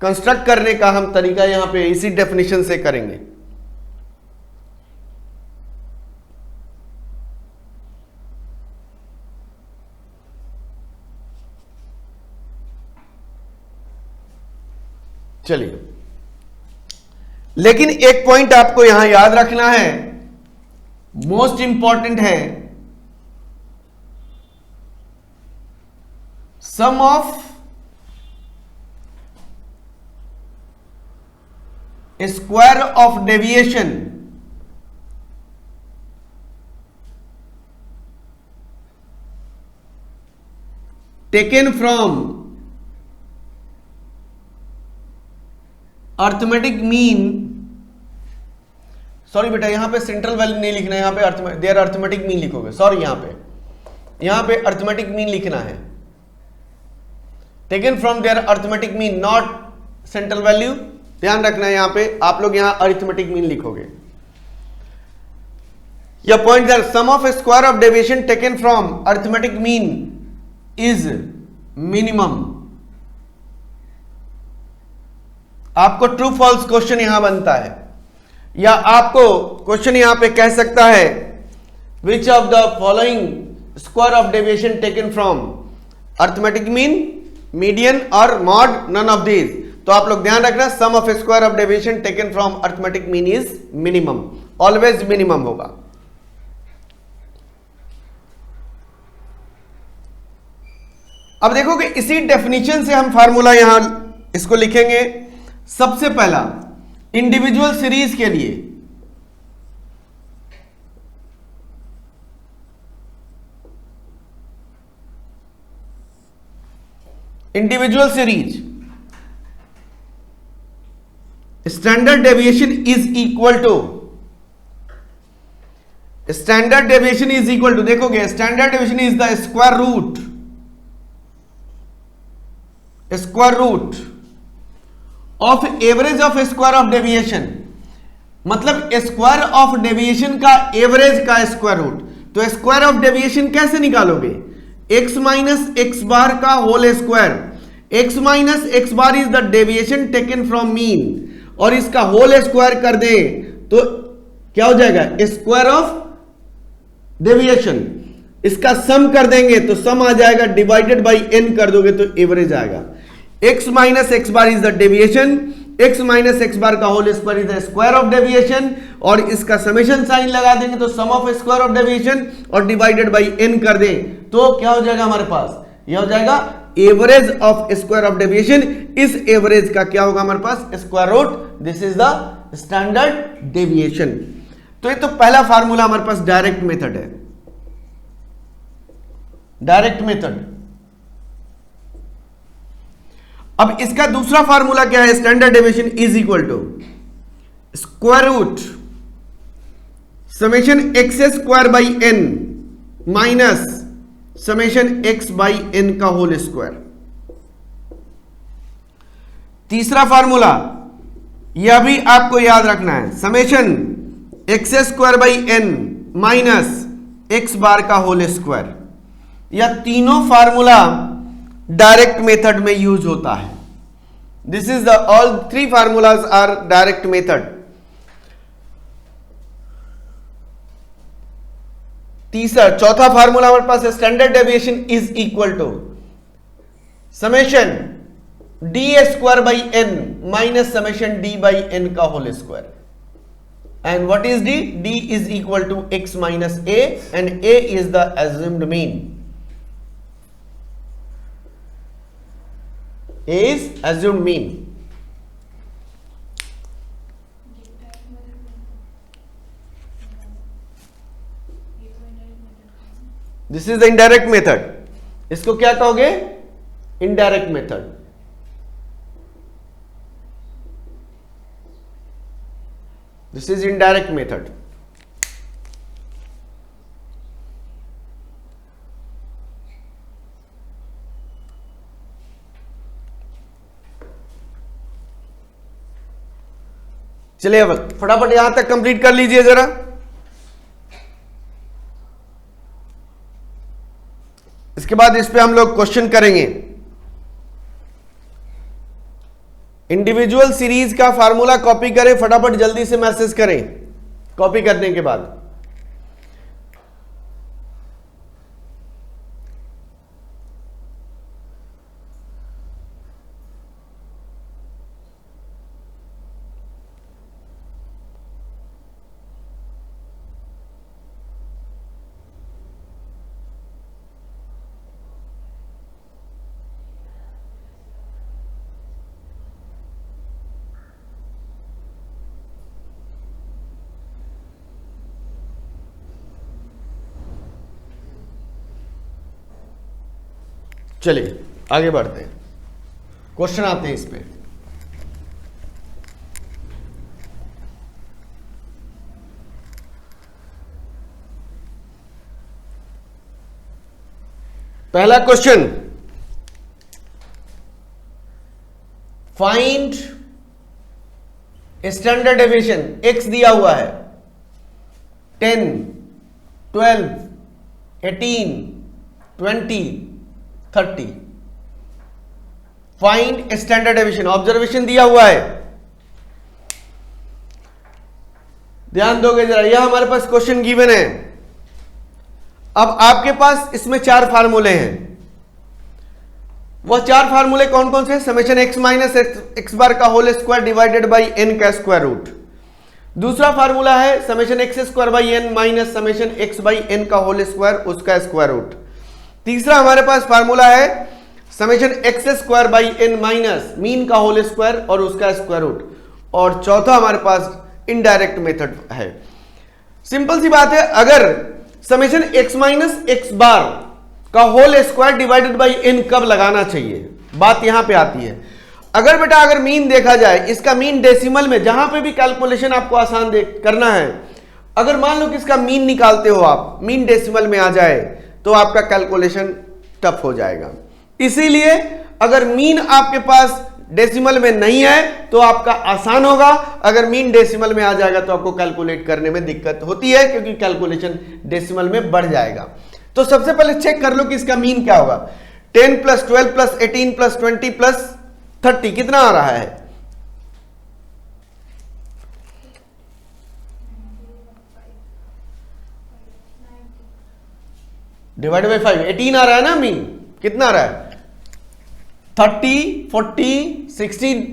कंस्ट्रक्ट करने का हम तरीका यहां पे इसी डेफिनेशन से करेंगे। चलिए, लेकिन एक पॉइंट आपको यहां याद रखना है, मोस्ट इंपॉर्टेंट है, sum of square of deviation taken from arithmetic mean, sorry बेटा यहां पे सेंट्रल वैल्यू नहीं लिखना है, यहां पे देयर अर्थमेटिक मीन लिखोगे, सॉरी यहां पे अर्थमेटिक मीन लिखना है, taken from their arithmetic mean not central value, ध्यान रखना है यहां पे आप लोग यहां अरिथमेटिक मीन लिखोगे। या point that sum of square of deviation taken from arithmetic mean is minimum. आपको ट्रू फॉल्स क्वेश्चन यहां बनता है, या आपको क्वेश्चन यहां पे कह सकता है which of the following square of deviation taken from arithmetic mean, median और मॉड, नन ऑफ दीज। तो आप लोग ध्यान रखना, sum of square of deviation taken from arithmetic mean is minimum, always minimum होगा। अब देखो कि इसी डेफिनेशन से हम फार्मूला यहां इसको लिखेंगे। सबसे पहला इंडिविजुअल सीरीज के लिए individual series standard deviation is equal to, standard deviation is equal to, देखोगे standard deviation is the square root of average of square of deviation, मतलब स्क्वायर ऑफ डेविएशन का एवरेज का स्क्वायर रूट। तो स्क्वायर ऑफ डेविएशन कैसे निकालोगे, x माइनस एक्स बार का whole square, x minus x bar is the deviation taken from mean, और इसका होल स्क्वायर कर दें तो क्या हो जाएगा, स्क्वायर ऑफ डेविएशन, इसका सम कर देंगे तो सम आ जाएगा, डिवाइडेड बाई n कर दोगे तो एवरेज आएगा। x minus x bar is the deviation, x minus x bar का whole square is the square of deviation, और इसका समेशन साइन लगा देंगे तो sum of square of deviation और डिवाइडेड बाई n कर दें तो क्या हो जाएगा हमारे पास, यह हो जाएगा average of square of deviation. इस एवरेज का क्या होगा हमारे पास, square root, this is the standard deviation. तो ये तो पहला फार्मूला हमारे पास डायरेक्ट मेथड है, डायरेक्ट मेथड। अब इसका दूसरा फार्मूला क्या है, standard deviation is equal to square root summation x square by n minus summation x by n का होल स्क्वायर। तीसरा फार्मूला यह भी आपको याद रखना है, summation x square by n minus x bar का होल स्क्वायर। यह तीनों फार्मूला डायरेक्ट मेथड में यूज होता है। This is the all three formulas are direct method. तीसरा चौथा फार्मूला हमारे पास है standard deviation is equal to summation d square by n minus summation d by n का whole square. And what is d, d is equal to x minus a and a is the assumed mean, A is assumed mean. This is the indirect method. इसको क्या कहोगे, indirect method. This is indirect method. चलिए अब फटाफट यहां तक कंप्लीट कर लीजिए जरा। इसके बाद इस पे हम लोग क्वेश्चन करेंगे। इंडिविजुअल सीरीज का फार्मूला कॉपी करें, फटाफट जल्दी से मैसेज करें कॉपी करने के बाद। चलिए आगे बढ़ते हैं, क्वेश्चन आते हैं इस पे। पहला question, find standard deviation. X दिया हुआ है 10, 12, 18, 20, 30। फाइंड स्टैंडर्ड डेविएशन, ऑब्जर्वेशन दिया हुआ है, ध्यान दोगे जरा। यह हमारे पास क्वेश्चन गिवन है। अब आपके पास इसमें चार फार्मूले हैं। वह चार फार्मूले कौन कौन से, summation x minus x bar का whole square divided by n का स्क्वायर रूट। दूसरा फार्मूला है summation x square by n minus summation x by n का होल स्क्वायर, उसका स्क्वायर रूट। तीसरा हमारे पास फार्मूला है summation x square by n minus mean का होल स्क्वायर और उसका स्क्वायर रूट। और चौथा हमारे पास इनडायरेक्ट मेथड है। सिंपल सी बात है, अगर summation x minus x bar का whole square divided by n कब लगाना चाहिए, बात यहां पे आती है। अगर बेटा अगर मीन देखा जाए, इसका मीन डेसिमल में, जहां पे भी कैलकुलेशन आपको आसान करना है, अगर मान लो कि इसका मीन निकालते हो आप, मीन डेसिमल में आ जाए तो आपका कैलकुलेशन टफ हो जाएगा। इसीलिए अगर मीन आपके पास डेसिमल में नहीं है तो आपका आसान होगा, अगर मीन डेसिमल में आ जाएगा तो आपको कैलकुलेट करने में दिक्कत होती है, क्योंकि कैलकुलेशन डेसिमल में बढ़ जाएगा। तो सबसे पहले चेक कर लो कि इसका मीन क्या होगा। 10 + 12 + 18 + 20 + 30 कितना आ रहा है, डिवाइड बाई 5, 18 आ रहा है ना मीन, कितना आ रहा है 30, 40, 60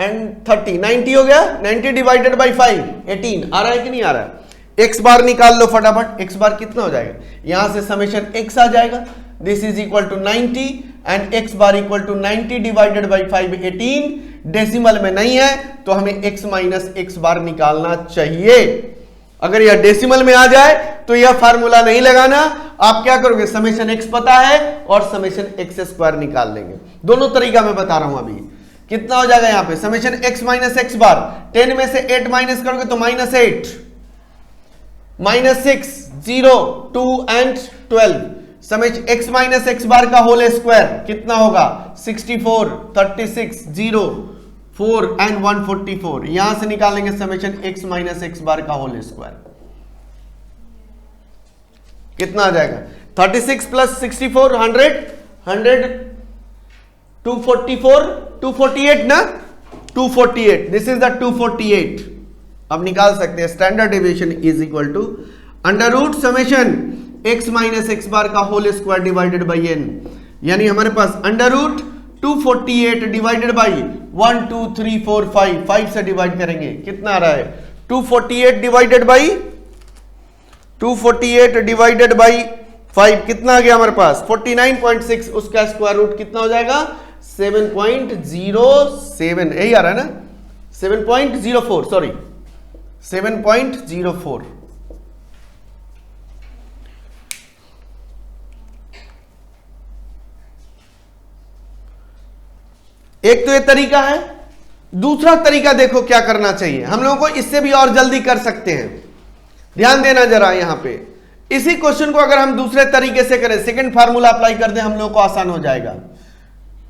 एंड 30, 90 हो गया, 90 डिवाइडेड बाई 5, 18 आ रहा है कि नहीं आ रहा है। एक्स बार निकाल लो फटाफट, एक्स बार कितना हो जाएगा, यहां से समेशन एक्स आ जाएगा, this is equal to 90 and x bar equal to 90 divided by 5, 18, decimal में नहीं है तो हमें x माइनस एक्स बार निकालना चाहिए। अगर यह डेसिमल में आ जाए तो यह फार्मूला नहीं लगाना, आप क्या करोगे, समेशन x पता है और समेशन एक्स स्क्वायर निकाल लेंगे। दोनों तरीका मैं बता रहा हूं अभी। कितना हो जाएगा यहां पे, समेशन x माइनस एक्स बार, 10 में से 8 माइनस करोगे तो -8, -6, 0, 2 and 12, summation x minus x bar का होल स्क्वायर कितना होगा 64, 36, 0, 4 एंड 144, यहां से निकालेंगे summation x minus x bar का होल स्क्वायर, कितना आ जाएगा 36 प्लस 64, 100, 244, 248 ना, 248, दिस इज द 248। अब निकाल सकते हैं standard deviation is equal to under root summation x minus x bar का whole square divided by n, यानी हमारे पास अंडर रूट 248 डिवाइडेड बाई 1 2 3 4 5, 5 से डिवाइड करेंगे कितना आ रहा है 248 डिवाइडेड बाई 5 कितना आ गया हमारे पास 49.6, उसका स्क्वायर रूट कितना हो जाएगा 7.07, यही आ रहा है ना 7.04, सॉरी 7.04। एक तो ये तरीका है, दूसरा तरीका देखो क्या करना चाहिए हम लोगों को, इससे भी और जल्दी कर सकते हैं। ध्यान देना जरा यहां पे, इसी क्वेश्चन को अगर हम दूसरे तरीके से करें, सेकंड फार्मूला अप्लाई कर दें, हम लोगों को आसान हो जाएगा।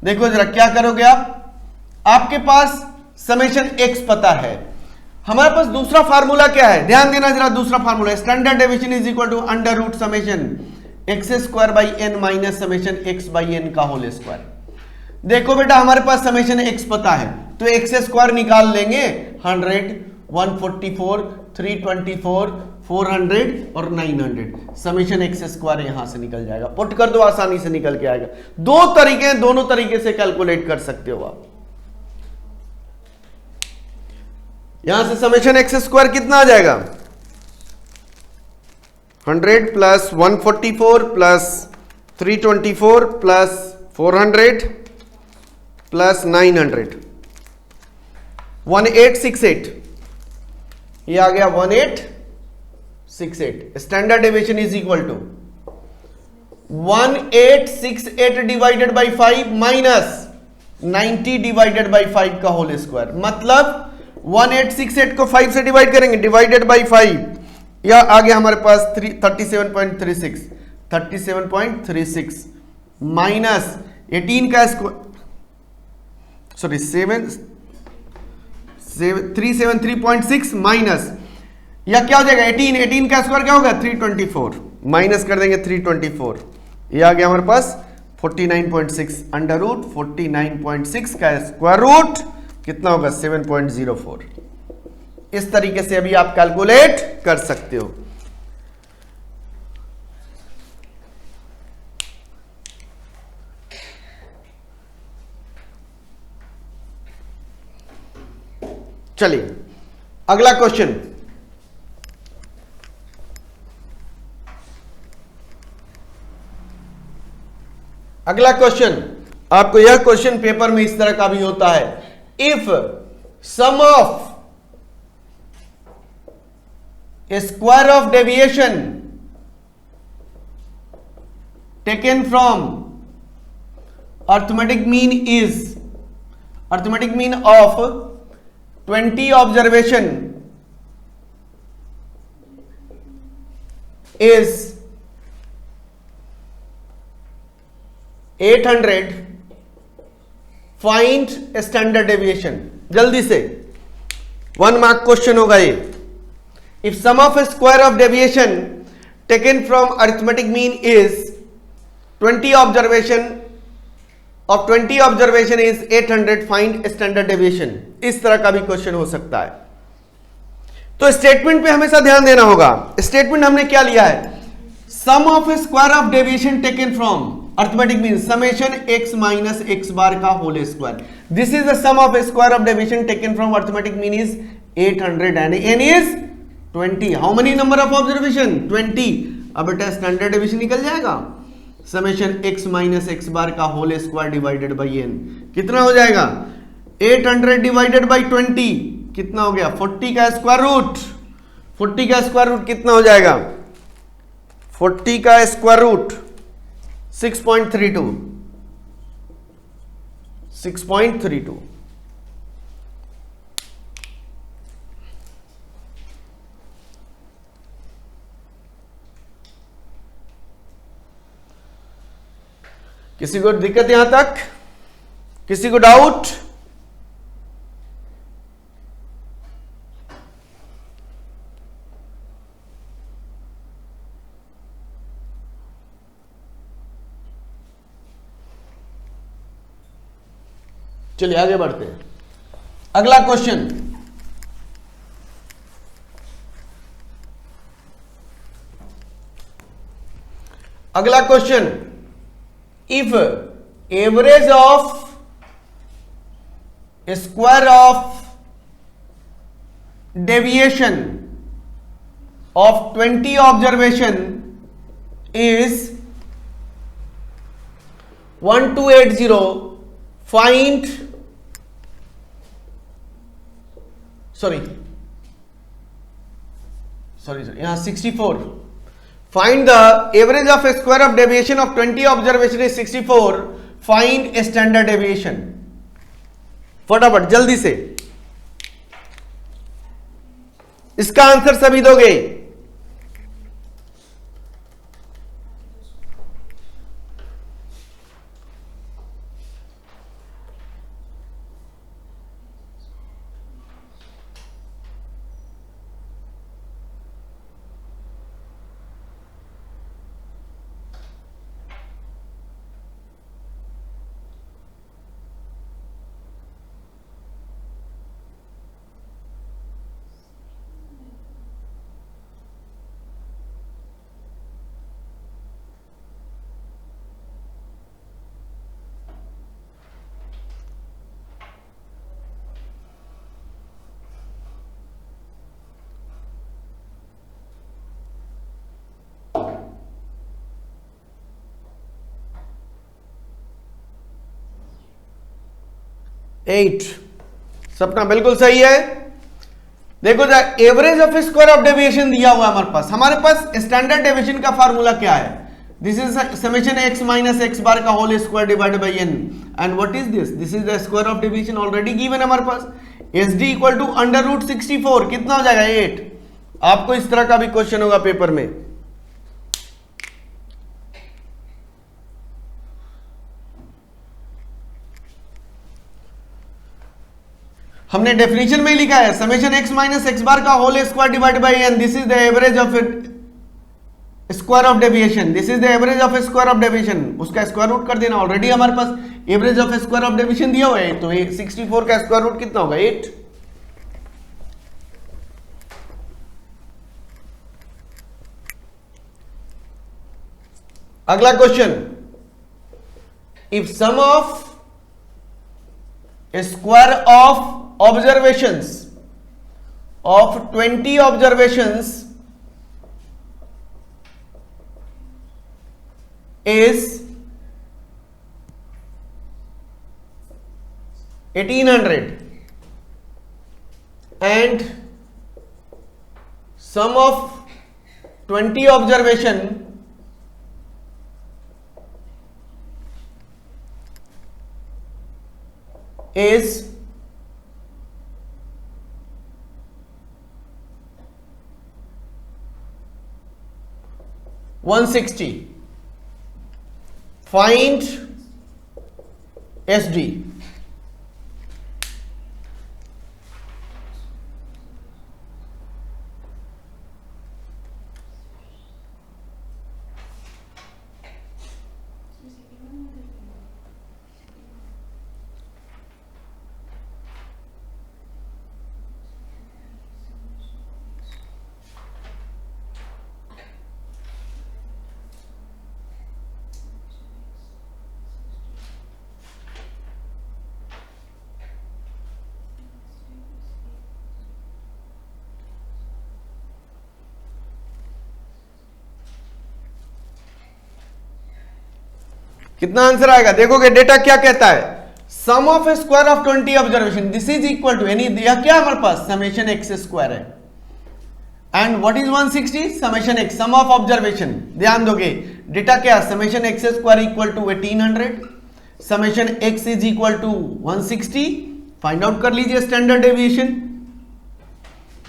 देखो जरा क्या करोगे आप, आपके पास समेशन x पता है, हमारे पास दूसरा फार्मूला क्या है, ध्यान देना जरा, दूसरा formula standard deviation is equal to under root summation x square by n minus summation x by n का होल स्क्वायर। देखो बेटा हमारे पास समेशन x पता है तो एक्स स्क्वायर निकाल लेंगे, 100, 144, 324, 400 और 900, समेशन एक्स स्क्वायर यहां से निकल जाएगा, पुट कर दो आसानी से निकल के आएगा। दो तरीके हैं, दोनों तरीके से कैलकुलेट कर सकते हो आप। यहां से समेशन एक्स स्क्वायर कितना आ जाएगा 100 प्लस 144 प्लस 324 प्लस 400 प्लस 900, 1868, ये आ गया 1868। Standard deviation is equal to 1868 divided by 5 minus 90 divided by 5 का होल स्क्वायर, मतलब 1868 को 5 से डिवाइड करेंगे, डिवाइडेड बाई 5, यह आ गया हमारे पास 37.36 माइनस 18 का स्क्वायर, सॉरी 373.6 माइनस, या क्या हो जाएगा 18 का स्क्वायर क्या होगा 324, माइनस कर देंगे 324, ये आ गया हमारे पास 49.6, अंडर रूट 49.6 का स्क्वायर रूट कितना होगा 7.04। इस तरीके से अभी आप कैलकुलेट कर सकते हो। चलिए अगला क्वेश्चन, अगला क्वेश्चन आपको, यह क्वेश्चन पेपर में इस तरह का भी होता है, if sum of a square of deviation taken from arithmetic mean is, arithmetic mean of 20 observation is 800, find standard deviation। जल्दी से 1 मार्क क्वेश्चन होगा ये। If sum of a square of deviation taken from arithmetic mean is 20 observation is 800, find standard deviation, इस तरह का भी क्वेश्चन हो सकता है। तो स्टेटमेंट पे हमेशा ध्यान देना होगा। स्टेटमेंट हमने क्या लिया है, sum of a square of deviation taken from arithmetic means summation x minus x bar का whole square. This is the sum of a square of deviation taken from arithmetic mean is 800 and n is 20. How many number of observation? 20. अब बेटा स्टैंडर्ड डेविएशन निकल जाएगा. Summation x minus x bar का whole square divided by n कितना हो जाएगा? 800 डिवाइडेड बाई 20 कितना हो गया? 40 का स्क्वायर रूट. 40 का स्क्वायर रूट कितना हो जाएगा? 40 का स्क्वायर रूट 6.32. 6.32. किसी को दिक्कत यहां तक? किसी को डाउट? चलिए आगे बढ़ते हैं. अगला क्वेश्चन. अगला question. If average of square of deviation of 20 observation is 1280, find sorry यहाँ 64. Find the average of a square of deviation of 20 observation is 64. Find a standard deviation. फटाफट जल्दी से इसका आंसर सभी दोगे. एट. सपना बिल्कुल सही है. देखो average of square of deviation दिया हुआ हमारे पास स्टैंडर्ड डेविएशन का फार्मूला क्या है? This is summation x minus x bar का whole square divided by n. And what is this? This is the square of deviation already given हमारे पास. SD equal to under root 64 कितना हो जाएगा? 8. आपको इस तरह का भी क्वेश्चन होगा पेपर में. हमने डेफिनेशन में ही लिखा है summation x minus x bar का whole square divide by n. This is the average of square of deviation. This is the average of square of deviation. उसका स्क्वायर रूट कर देना. ऑलरेडी हमारे पास average of square of deviation दिया हुआ है. तो 64 का स्क्वायर रूट कितना होगा? 8. अगला क्वेश्चन. If sum of square of observations of 20 observations is 1800 and sum of 20 observation is 160. Find SD. कितना आंसर आएगा? देखोगे डेटा क्या कहता है, sum of square of 20 observation this is equal to, यानी यह क्या हमारे पास समेशन एक्स स्क्वायर है, and what is 160 summation x, sum of observation. ध्यान दोगे डेटा क्या, summation x square equal to 1800, summation x is equal to 160, find out कर लीजिए standard deviation,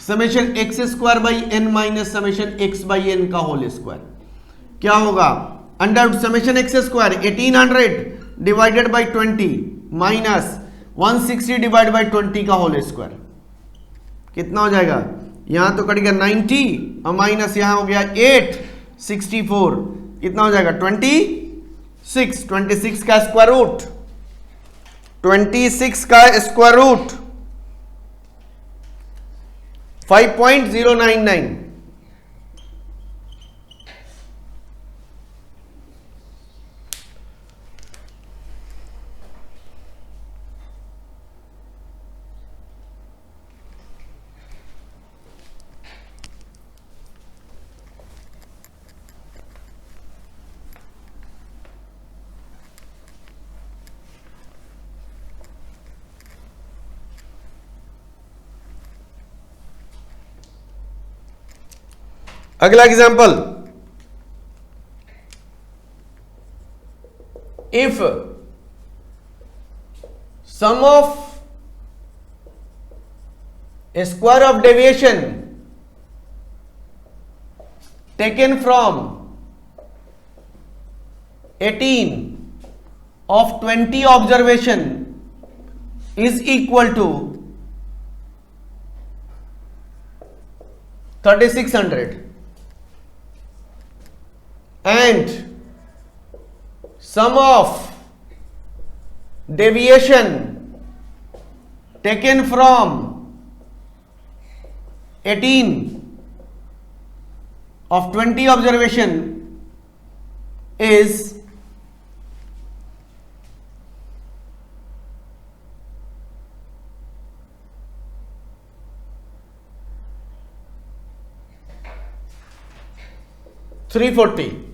summation x square by n minus summation x by n का होल स्क्वायर क्या होगा, under summation x square 1800 divided by 20 minus 160 divide by 20 का होल स्क्वायर कितना हो जाएगा, यहां तो कट गया 90 और माइनस यहां हो गया 864, कितना हो जाएगा 26 का स्क्वायर रूट, 26 का स्क्वायर रूट 5.099। अगला example, if sum of square of deviation taken from 18 of 20 observation is equal to 3600 and sum of deviation taken from 18 of 20 observation is 340।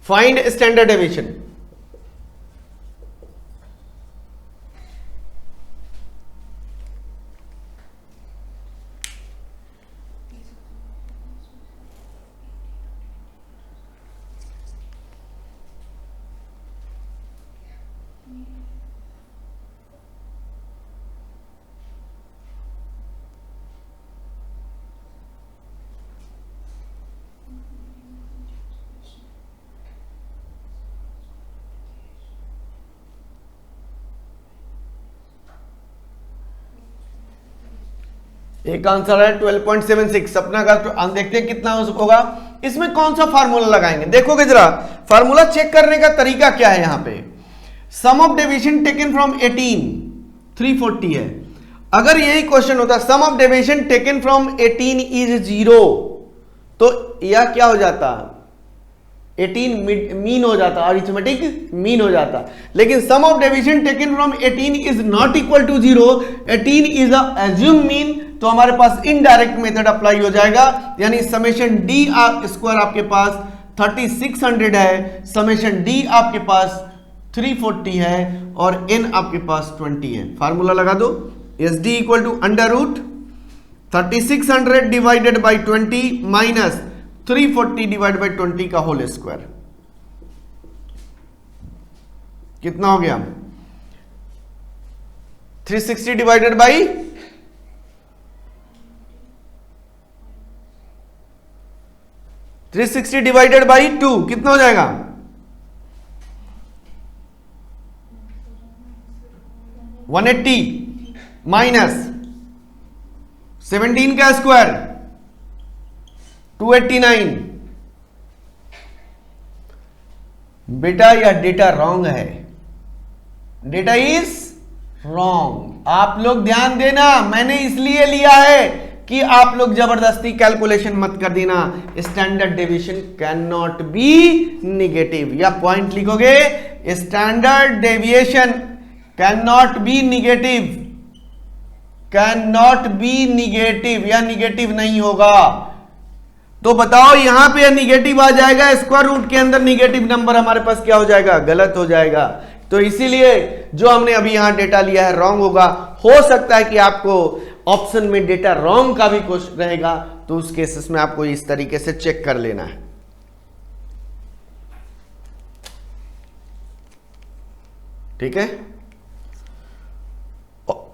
Find standard deviation। एक आंसर है 12.76 अपना का, देखते हैं कितना होगा। इसमें कौन सा फार्मूला लगाएंगे, देखोगे जरा फार्मूला चेक करने का तरीका क्या है। यहां पे sum of deviation taken from 18 340 है। अगर यही क्वेश्चन होता sum of deviation taken from 18 is 0 तो यह क्या हो जाता, 18 मीन हो जाता, अरिथमेटिक मीन हो जाता। लेकिन sum of deviation taken from 18 is not equal to 0, 18 is assumed mean, तो हमारे पास इनडायरेक्ट मेथड अप्लाई हो जाएगा। यानी समेशन डी स्क्वायर आपके पास 3600 है, समेशन डी आपके पास 340 है और एन आपके पास 20 है। फार्मूला लगा दो, S D equal to under root 3600 divided by 20 minus 340 divide by 20 का होल स्क्वायर कितना हो गया, 360 डिवाइडेड बाई 360 डिवाइडेड बाई 2 कितना हो जाएगा, 180 माइनस 17 का स्क्वायर 289। बेटा यह डेटा रॉन्ग है, डेटा इज रॉन्ग। आप लोग ध्यान देना, मैंने इसलिए लिया है कि आप लोग जबरदस्ती कैलकुलेशन मत कर देना। Standard deviation can not B negative, या पॉइंट लिखोगे, standard deviation can not B negative, can not B negative, या निगेटिव नहीं होगा। तो बताओ यहां पे निगेटिव आ जाएगा, स्क्वायर रूट के अंदर निगेटिव नंबर हमारे पास क्या हो जाएगा, गलत हो जाएगा। तो इसीलिए जो हमने अभी यहां डेटा लिया है रॉन्ग होगा। हो सकता है कि आपको ऑप्शन में डेटा रॉन्ग का भी क्वेश्चन रहेगा, तो उस केसेस में आपको इस तरीके से चेक कर लेना है। ठीक है,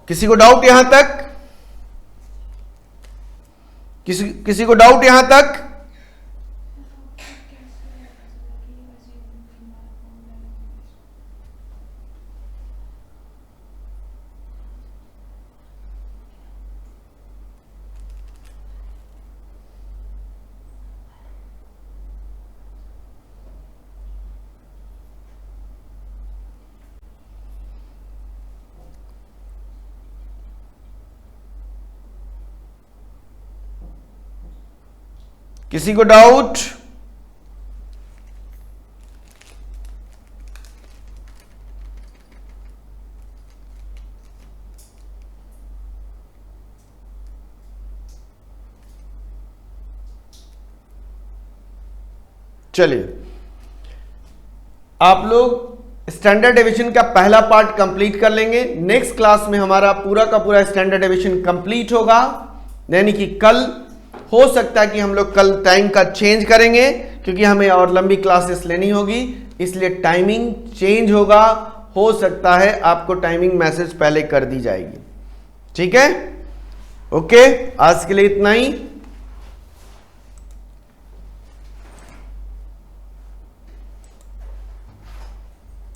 किसी को डाउट यहां तक? किसी को डाउट यहां तक? किसी को डाउट? चलिए, आप लोग स्टैंडर्ड डेविएशन का पहला पार्ट कंप्लीट कर लेंगे। नेक्स्ट क्लास में हमारा पूरा का पूरा स्टैंडर्ड डेविएशन कंप्लीट होगा, यानी कि कल हो सकता है कि हम लोग कल टाइम का चेंज करेंगे, क्योंकि हमें और लंबी क्लासेस लेनी होगी, इसलिए टाइमिंग चेंज होगा। हो सकता है आपको टाइमिंग मैसेज पहले कर दी जाएगी। ठीक है, ओके, आज के लिए इतना ही।